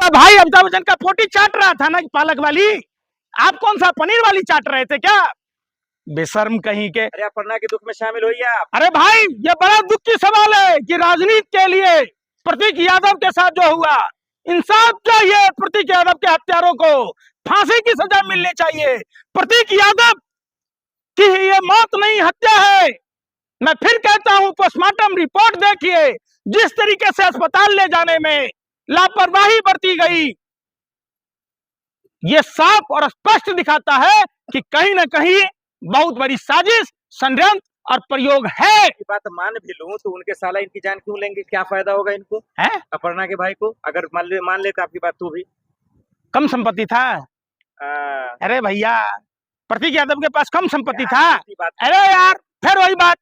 आपका भाई अमिताभ बच्चन का पोटी चाट रहा था ना पालक वाली, आप कौन सा पनीर वाली चाट रहे थे क्या? बेशर्म कहीं के। अरे अपर्णा के दुख में शामिल होइए आप। अरे भाई ये बड़ा दुख की सवाल है कि राजनीति के लिए प्रतीक यादव के साथ जो हुआ, इंसाफ चाहिए। प्रतीक यादव के हत्यारों को फांसी की सजा मिलनी चाहिए। प्रतीक यादव की ये मौत नहीं, हत्या है। मैं फिर कहता हूं, पोस्टमार्टम रिपोर्ट देखिए, जिस तरीके से अस्पताल ले जाने में लापरवाही बरती गई, ये साफ और स्पष्ट दिखाता है कि कहीं ना कहीं बहुत बड़ी साजिश, षड्यंत्र और प्रयोग है। ये बात मान भी लूं तो उनके साला इनकी जान क्यों लेंगे? क्या फायदा होगा इनको? है अपर्णा के भाई को अगर मान लेते आपकी बात तो भी कम संपत्ति था। अरे भैया, प्रतीक यादव के पास कम संपत्ति था। अरे यार, फिर वही बात,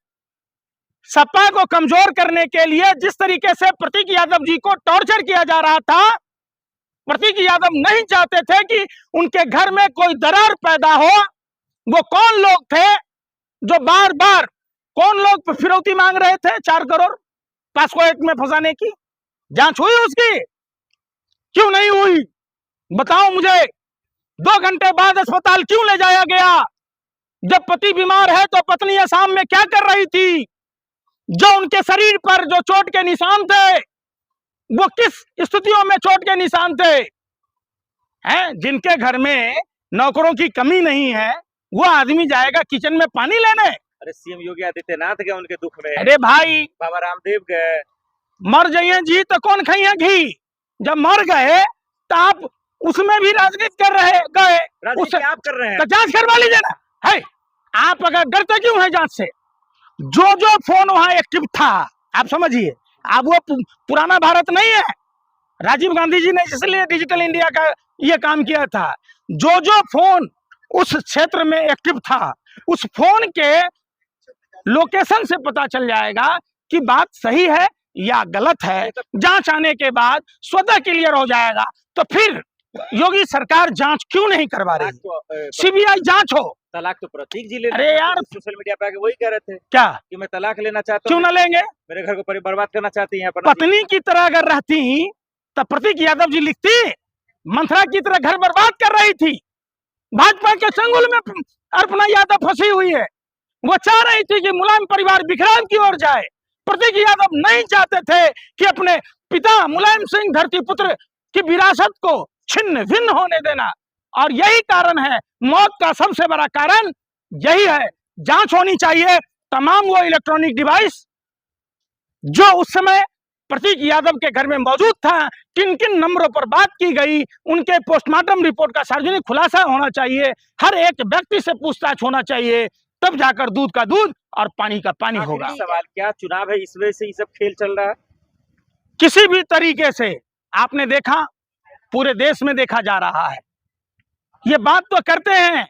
सपा को कमजोर करने के लिए जिस तरीके से प्रतीक यादव जी को टॉर्चर किया जा रहा था, प्रतीक यादव नहीं चाहते थे कि उनके घर में कोई दरार पैदा हो। वो कौन लोग थे जो बार बार, कौन लोग फिरौती मांग रहे थे 4 करोड़ पास्को एक्ट में फंसाने की? जांच हुई उसकी? क्यों नहीं हुई? बताओ मुझे। 2 घंटे बाद अस्पताल क्यों ले जाया गया? जब पति बीमार है तो पत्नी असम में क्या कर रही थी? जो उनके शरीर पर जो चोट के निशान थे, वो किस स्थितियों में चोट के निशान थे? हैं, जिनके घर में नौकरों की कमी नहीं है, वो आदमी जाएगा किचन में पानी लेने? अरे सीएम योगी आदित्यनाथ गए उनके दुख में। अरे भाई, बाबा रामदेव गए। मर जाइए जी तो कौन खाइए घी? जब मर गए तो आप उसमें भी राजनीति कर रहे गए। राजनीति आप कर रहे हैं तो जांच करवा लीजिए ना। है, आप अगर डरते क्यों है जांच से? जो जो फोन वहां एक्टिव था, आप समझिए, अब वो पुराना भारत नहीं है। राजीव गांधी जी ने इसलिए डिजिटल इंडिया का ये काम किया था। जो जो फोन उस क्षेत्र में एक्टिव था, उस फोन के लोकेशन से पता चल जाएगा कि बात सही है या गलत है। जांच आने के बाद स्वतः क्लियर हो जाएगा। तो फिर योगी सरकार जांच क्यों नहीं करवा रही? सीबीआई जांच हो। तलाक तो प्रतीक जी ले। अरे यार, सोशल मीडिया पे आके वही कह रहे थे क्या कि मैं तलाक लेना चाहता हूं। क्यों ना लेंगे? मेरे घर को बर्बाद करना चाहती हैं। पत्नी की तरह अगर रहती तो प्रतीक यादव जी लिखती, मंथरा की तरह घर बर्बाद कर रही थी। भाजपा के चंगुल में अर्पणा यादव फंसी हुई है। वो चाह रही थी कि मुलायम परिवार बिखराव की ओर जाए। प्रतीक यादव नहीं चाहते थे कि अपने पिता मुलायम सिंह धरतीपुत्र की विरासत को छिन्न भिन्न होने देना। और यही कारण है, मौत का सबसे बड़ा कारण यही है। जांच होनी चाहिए तमाम वो इलेक्ट्रॉनिक डिवाइस जो उस समय प्रतीक यादव के घर में मौजूद था, किन किन नंबरों पर बात की गई, उनके पोस्टमार्टम रिपोर्ट का सार्वजनिक खुलासा होना चाहिए। हर एक व्यक्ति से पूछताछ होना चाहिए, तब जाकर दूध का दूध और पानी का पानी होगा। सवाल क्या चुनाव है, इस वजह से ये सब खेल चल रहा है? किसी भी तरीके से आपने देखा, पूरे देश में देखा जा रहा है। ये बात तो करते हैं,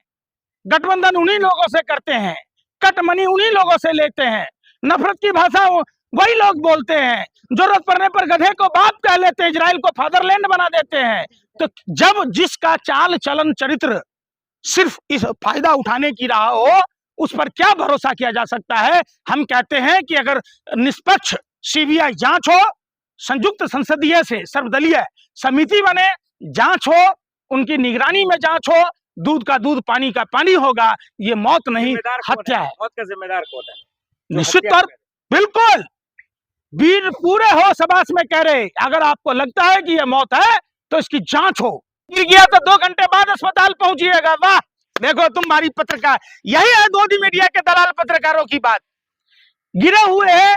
गठबंधन उन्हीं लोगों से करते हैं, कटमनी उन्हीं लोगों से लेते हैं, नफरत की भाषा वही लोग बोलते हैं, जरूरत पड़ने पर गधे को बाप कह लेते हैं, इजराइल को फादरलैंड बना देते हैं। तो जब जिसका चाल चलन चरित्र सिर्फ इस फायदा उठाने की रहा हो, उस पर क्या भरोसा किया जा सकता है? हम कहते हैं कि अगर निष्पक्ष सीबीआई जांच हो, संयुक्त संसदीय से सर्वदलीय समिति बने, जांच हो, उनकी निगरानी में जांच हो, दूध का दूध पानी का पानी होगा। ये मौत नहीं, हत्या है। मौत का जिम्मेदार कौन है? निश्चित तौर, बिल्कुल वीर पूरे हो सबास में कह रहे, अगर आपको लगता है कि यह मौत है तो इसकी जांच हो। गिर गया तो 2 घंटे बाद अस्पताल पहुंचिएगा। वाह, देखो तुम्हारी पत्रकार, यही है गोदी मीडिया के दलाल पत्रकारों की बात। गिरे हुए हैं,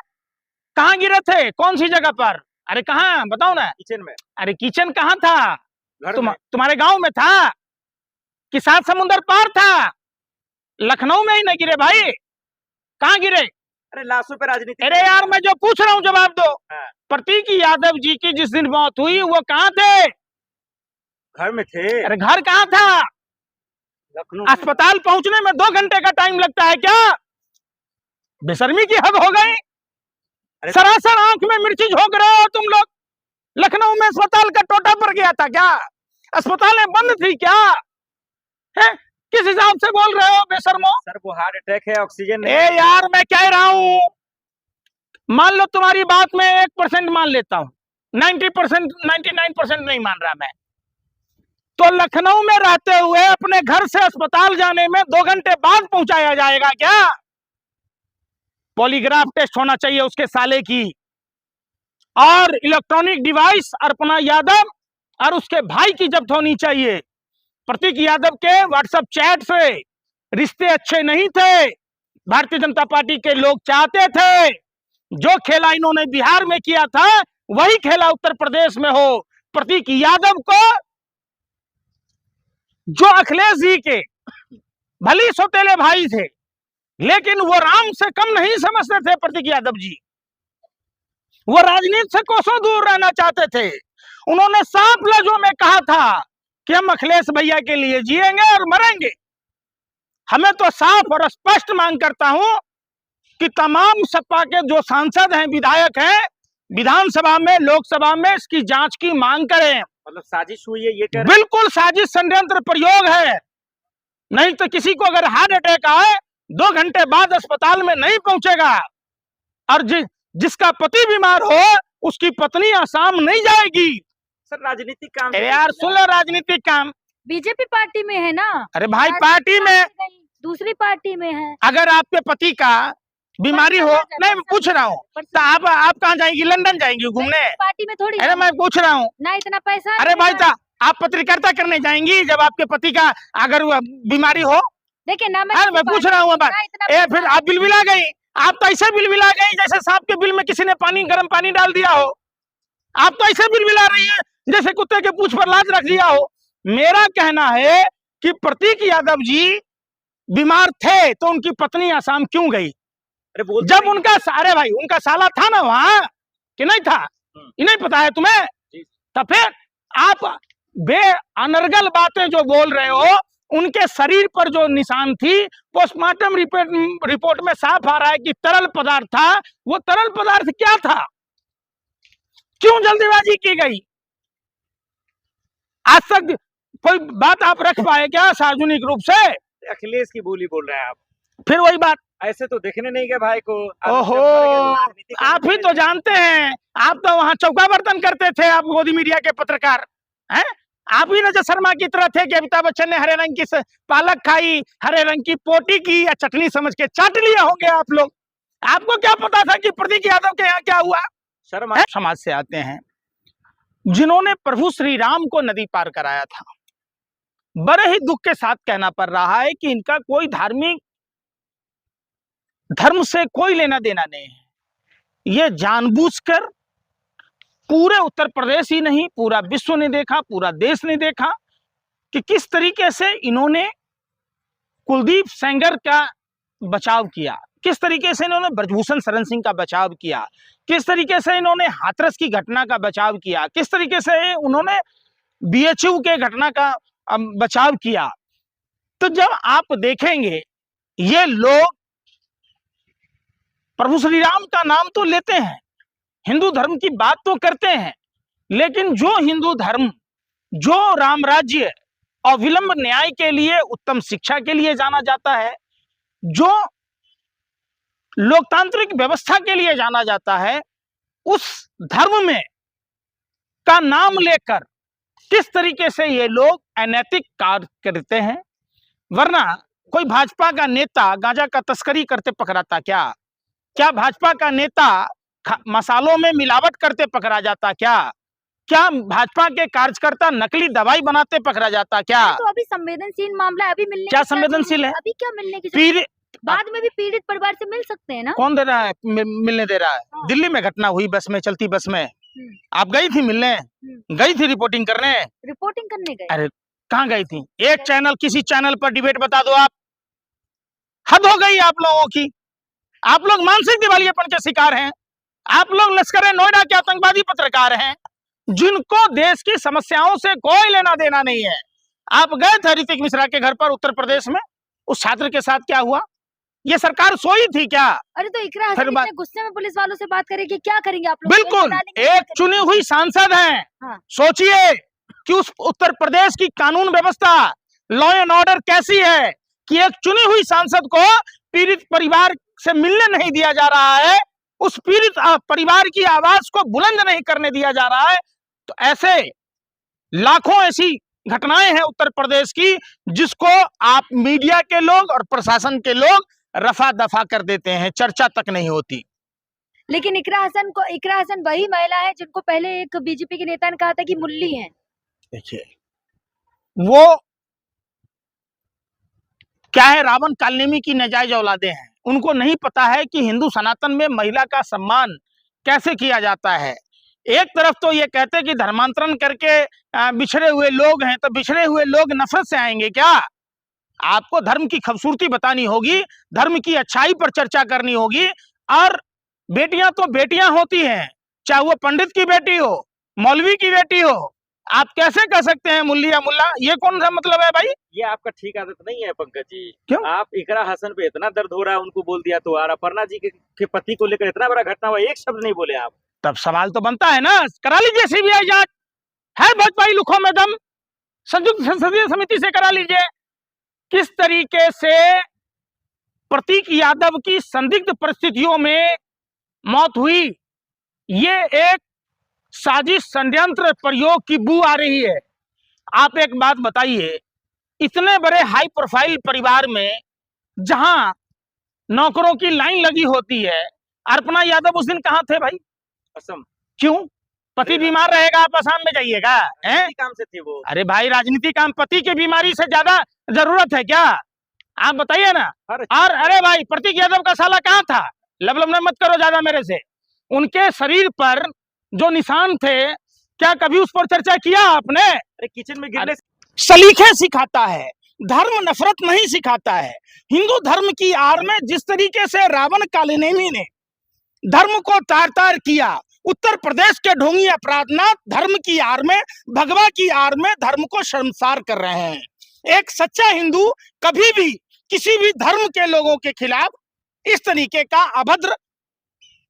कहाँ गिरे थे, कौन सी जगह पर? अरे कहाँ बताओ ना। किचन में। अरे किचन कहाँ था? तुम्हारे गांव में था कि 7 समुंदर पार था? लखनऊ में ही नहीं गिरे भाई, कहाँ गिरे? अरे लाशों पे राजनीति। अरे यार, मैं जो पूछ रहा हूँ जवाब दो। प्रतीक यादव जी की जिस दिन मौत हुई वो कहाँ थे? घर में थे। अरे घर कहाँ था? लखनऊ। अस्पताल पहुंचने में 2 घंटे का टाइम लगता है क्या? बेशर्मी की हद हो गई। सरासर आंख में मिर्ची झोंक रहे हो तुम लोग। लखनऊ में अस्पताल का टोटा पड़ गया था क्या? अस्पतालें बंद थी क्या? है? किस हिसाब से बोल रहे हो बेशर्मो? सर वो हार्ट अटैक है, ऑक्सीजन नहीं। ए यार, मैं कह रहा हूं, मान लो तुम्हारी बात में 1% मान लेता हूं, 90%, 99% नहीं मान रहा मैं। तो लखनऊ में रहते हुए अपने घर से अस्पताल जाने में 2 घंटे बाद पहुंचाया जाएगा क्या? पॉलीग्राफ टेस्ट होना चाहिए उसके साले की। और इलेक्ट्रॉनिक डिवाइस अर्पणा यादव और उसके भाई की जब्त होनी चाहिए। प्रतीक यादव के व्हाट्सएप चैट से रिश्ते अच्छे नहीं थे। भारतीय जनता पार्टी के लोग चाहते थे जो खेला इन्होंने बिहार में किया था वही खेला उत्तर प्रदेश में हो। प्रतीक यादव को जो अखिलेश जी के भली सौतेले भाई थे लेकिन वो राम से कम नहीं समझते थे प्रतीक यादव जी। वो राजनीति से कोसों दूर रहना चाहते थे। उन्होंने साफ लफ्जों में कहा था कि हम अखिलेश भैया के लिए जिएंगे और मरेंगे। हमें तो साफ और स्पष्ट मांग करता हूं कि तमाम सपा के जो सांसद हैं, विधायक हैं, विधानसभा में, लोकसभा में इसकी जांच की मांग करें। मतलब साजिश हुई है ये कह रहे हैं? बिल्कुल साजिश, षड्यंत्र प्रयोग है। नहीं तो किसी को अगर हार्ट अटैक आए 2 घंटे बाद अस्पताल में नहीं पहुंचेगा। और जिसका पति बीमार हो उसकी पत्नी आसाम नहीं जाएगी। सर राजनीतिक काम यार सुन लो, राजनीतिक काम बीजेपी पार्टी में है ना। अरे भाई पार्टी में, दूसरी पार्टी में है। अगर आपके पति का बीमारी हो, नहीं मैं पूछ रहा हूँ, तो आप कहाँ जाएंगी? लंदन जाएंगी घूमने? पार्टी में थोड़ी। अरे मैं पूछ रहा हूँ ना इतना पैसा। अरे भाई तो आप पत्रकारिता करने जाएंगी जब आपके पति का अगर बीमारी हो? देखिए ना, मैं पूछ रहा हूँ फिर आप बिलबिला गई। आप तो ऐसे बिलबिला गई जैसे सांप के बिल में किसी ने गर्म पानी डाल दिया हो। आप तो ऐसे बिलबिला रही है जैसे कुत्ते के पूंछ पर लात रख दिया हो। मेरा कहना है कि प्रतीक यादव जी बीमार थे तो उनकी पत्नी आसाम क्यों गई? जब उनका सारे भाई उनका साला था ना वहां कि नहीं था? ये नहीं पता है तुम्हें? तो फिर आप बेअनर्गल बातें जो बोल रहे हो, उनके शरीर पर जो निशान थी पोस्टमार्टम रिपोर्ट में साफ आ रहा है कि तरल पदार्थ था। वो तरल पदार्थ क्या था? क्यों जल्दीबाजी की गई? आज तक कोई बात आप रख पाए क्या सार्वजनिक रूप से? अखिलेश की बोली बोल रहे हैं आप। फिर वही बात, ऐसे तो देखने नहीं गए भाई को। ओहो, आप ही तो जानते हैं। आप तो वहां चौका बर्तन करते थे, आप गोदी मीडिया के पत्रकार हैं। आप ही नजर शर्मा की तरह थे कि अमिताभ बच्चन ने हरे रंग की पालक खाई, हरे रंग की पोटी की या चटनी समझ के चाट लिया होंगे आप लोग। आपको क्या पता था कि प्रतीक यादव के यहाँ क्या हुआ? शर्मा समाज से आते हैं जिन्होंने प्रभु श्री राम को नदी पार कराया था। बड़े ही दुख के साथ कहना पड़ रहा है कि इनका कोई धार्मिक धर्म से कोई लेना देना नहीं है। ये जानबूझकर पूरे उत्तर प्रदेश ही नहीं पूरा विश्व ने देखा, पूरा देश ने देखा कि किस तरीके से इन्होंने कुलदीप सेंगर का बचाव किया, किस तरीके से इन्होंने ब्रजभूषण शरण सिंह का बचाव किया, किस तरीके से इन्होंने हाथरस की घटना का बचाव किया, किस तरीके से उन्होंने बीएचयू के घटना का बचाव किया। तो जब आप देखेंगे ये लोग प्रभु श्री राम का नाम तो लेते हैं, हिंदू धर्म की बात तो करते हैं, लेकिन जो हिंदू धर्म, जो राम राज्य और विलंब न्याय के लिए, उत्तम शिक्षा के लिए जाना जाता है, जो लोकतांत्रिक व्यवस्था के लिए जाना जाता है, उस धर्म में का नाम लेकर किस तरीके से ये लोग अनैतिक कार्य करते हैं। वरना कोई भाजपा का नेता गांजा का तस्करी करते पकड़ाता क्या? क्या भाजपा का नेता मसालों में मिलावट करते पकड़ा जाता क्या? क्या भाजपा के कार्यकर्ता नकली दवाई बनाते पकड़ा जाता क्या? तो अभी संवेदनशील मामला है, अभी मिलने क्या संवेदनशील है? अभी क्या मिलने की बाद में भी पीड़ित परिवार से मिल सकते हैं ना। कौन दे रहा है? मिलने दे रहा है? हाँ। दिल्ली में घटना हुई बस में, चलती बस में, आप गई थी मिलने? गई थी रिपोर्टिंग करने? रिपोर्टिंग करने गए? अरे कहाँ गई थी? एक चैनल, किसी चैनल पर डिबेट बता दो आप। हद हो गई आप लोगों की। आप लोग मानसिक दिवालियेपन के शिकार हैं। आप लोग लश्कर नोएडा के आतंकवादी पत्रकार हैं जिनको देश की समस्याओं से कोई लेना देना नहीं है। आप गए थे ऋतिक मिश्रा के घर पर उत्तर प्रदेश में, उस छात्र के साथ क्या हुआ? ये सरकार सोई थी क्या? अरे तो इकरा हसन इतने गुस्से में पुलिस वालों से बात करेगी, क्या करेंगे आप लोग? बिल्कुल, एक चुनी हुई सांसद हैं। हाँ। सोचिए कि उस उत्तर प्रदेश की कानून व्यवस्था, लॉ एंड ऑर्डर कैसी है कि एक चुनी हुई सांसद को पीड़ित परिवार से मिलने नहीं दिया जा रहा है। उस पीड़ित परिवार की आवाज को बुलंद नहीं करने दिया जा रहा है। तो ऐसे लाखों ऐसी घटनाएं हैं उत्तर प्रदेश की जिसको आप मीडिया के लोग और प्रशासन के लोग रफा दफा कर देते हैं, चर्चा तक नहीं होती। लेकिन इकरा हसन वही महिला है जिनको पहले एक बीजेपी के नेता ने कहा था कि मुल्ली हैं। देखिए वो क्या है, रावण कालनेमी की नाजायज औलादे हैं। उनको नहीं पता है कि हिंदू सनातन में महिला का सम्मान कैसे किया जाता है। एक तरफ तो ये कहते हैं कि धर्मांतरण करके बिछड़े हुए लोग हैं, तो बिछड़े हुए लोग नफरत से आएंगे क्या? आपको धर्म की खूबसूरती बतानी होगी, धर्म की अच्छाई पर चर्चा करनी होगी। और बेटियां तो बेटियां होती हैं, चाहे वो पंडित की बेटी हो, मौलवी की बेटी हो। आप कैसे कह सकते हैं मुल्ली या मुल्ला? ये कौन सा मतलब है भाई? ये आपका ठीक आदत नहीं है पंकज जी। क्यों? आप इकरा हसन पे इतना दर्द हो रहा है उनको बोल दिया, तो और अपर्णा जी के पति को लेकर इतना बड़ा घटना हुआ, एक शब्द नहीं बोले आप। तब सवाल तो बनता है ना, करा लीजिए सीबीआई जांच, है भाजपाई लुखों में दम, संयुक्त संसदीय समिति से करा लीजिए। किस तरीके से प्रतीक यादव की संदिग्ध परिस्थितियों में मौत हुई, ये एक साजिश षड्यंत्र प्रयोग की बू आ रही है। आप एक बात बताइए, इतने बड़े हाई प्रोफाइल परिवार में जहां नौकरों की लाइन लगी होती है, अर्पणा यादव उस दिन कहां थे भाई? असम। क्यों? पति बीमार रहेगा, आप असम में जाइएगा? हैं? काम से थे वो। अरे भाई, राजनीति काम पति की बीमारी से ज्यादा जरूरत है क्या? आप बताइए ना। और अरे भाई, प्रतीक यादव का साला कहाँ था? लबलब मत करो ज्यादा मेरे से। उनके शरीर पर जो निशान थे, क्या कभी उस पर चर्चा किया आपने? अरे किचन में गिरने सलीखे सिखाता है, धर्म नफरत नहीं सिखाता है। हिंदू धर्म की आड़ में जिस तरीके से रावण कालनेमी ने धर्म को तार तार किया, उत्तर प्रदेश के ढोंगी अपराधनाथ धर्म की आड़ में, भगवा की आड़ में धर्म को शर्मसार कर रहे हैं। एक सच्चा हिंदू कभी भी किसी भी धर्म के लोगों के खिलाफ इस तरीके का अभद्र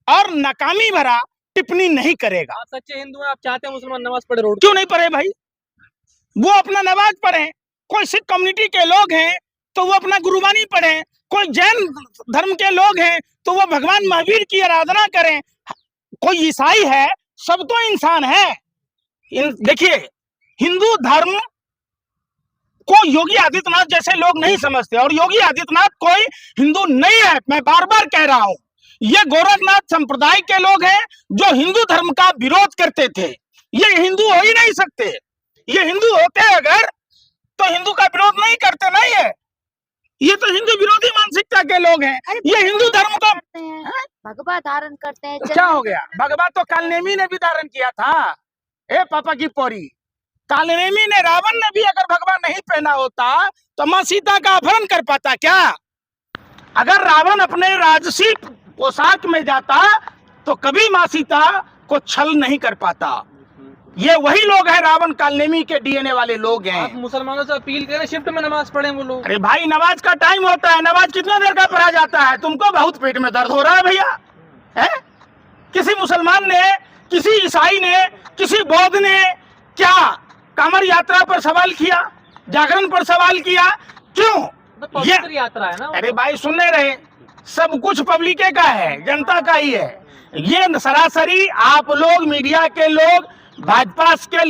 और नाकामी भरा टिप्पणी नहीं करेगा। आप सच्चे हिंदू हैं, आप चाहते हैं मुसलमान नमाज पढ़े रोड? क्यों नहीं पढ़े भाई? वो अपना नमाज पढ़े। कोई सिख कम्युनिटी के लोग हैं तो वो अपना गुरुबानी पढ़े, कोई जैन धर्म के लोग हैं तो वो भगवान महावीर की आराधना करें, कोई ईसाई है, सब तो इंसान है। देखिए, हिंदू धर्म को योगी आदित्यनाथ जैसे लोग नहीं समझते, और योगी आदित्यनाथ कोई हिंदू नहीं है। मैं बार बार कह रहा हूं, ये गोरखनाथ संप्रदाय के लोग हैं जो हिंदू धर्म का विरोध करते थे। ये हिंदू हो ही नहीं सकते। ये हिंदू होते अगर तो हिंदू का विरोध नहीं करते। नहीं है, ये तो हिंदू विरोधी मानसिकता के लोग हैं। ये हिंदू धर्म को भगवा धारण करते हैं। क्या हो गया? भगवा तो कालनेमी ने भी धारण किया था। ए पापा की पौरी, कालनेमी ने, रावण ने भी अगर भगवा नहीं पहना होता तो मां सीता का अपहरण कर पाता क्या? अगर रावण अपने राजसी पोशाक में जाता तो कभी मां सीता को छल नहीं कर पाता। ये वही लोग हैं, रावण कालनेमी के डीएनए वाले लोग हैं। आप मुसलमानों से अपील करें शिफ्ट में नमाज पढ़ें वो लोग। अरे भाई, नमाज का टाइम होता है, नमाज कितने देर का पढ़ा जाता है? तुमको बहुत पेट में दर्द हो रहा है भैया, है? किसी मुसलमान ने, किसी ईसाई ने, किसी बौद्ध ने क्या कांवड़ यात्रा पर सवाल किया, जागरण पर सवाल किया? क्यों? ये यात्रा है ना। अरे भाई, सुनने रहे, सब कुछ पब्लिक का है, जनता का ही है। ये सरासरी आप लोग मीडिया के लोग भाजपा के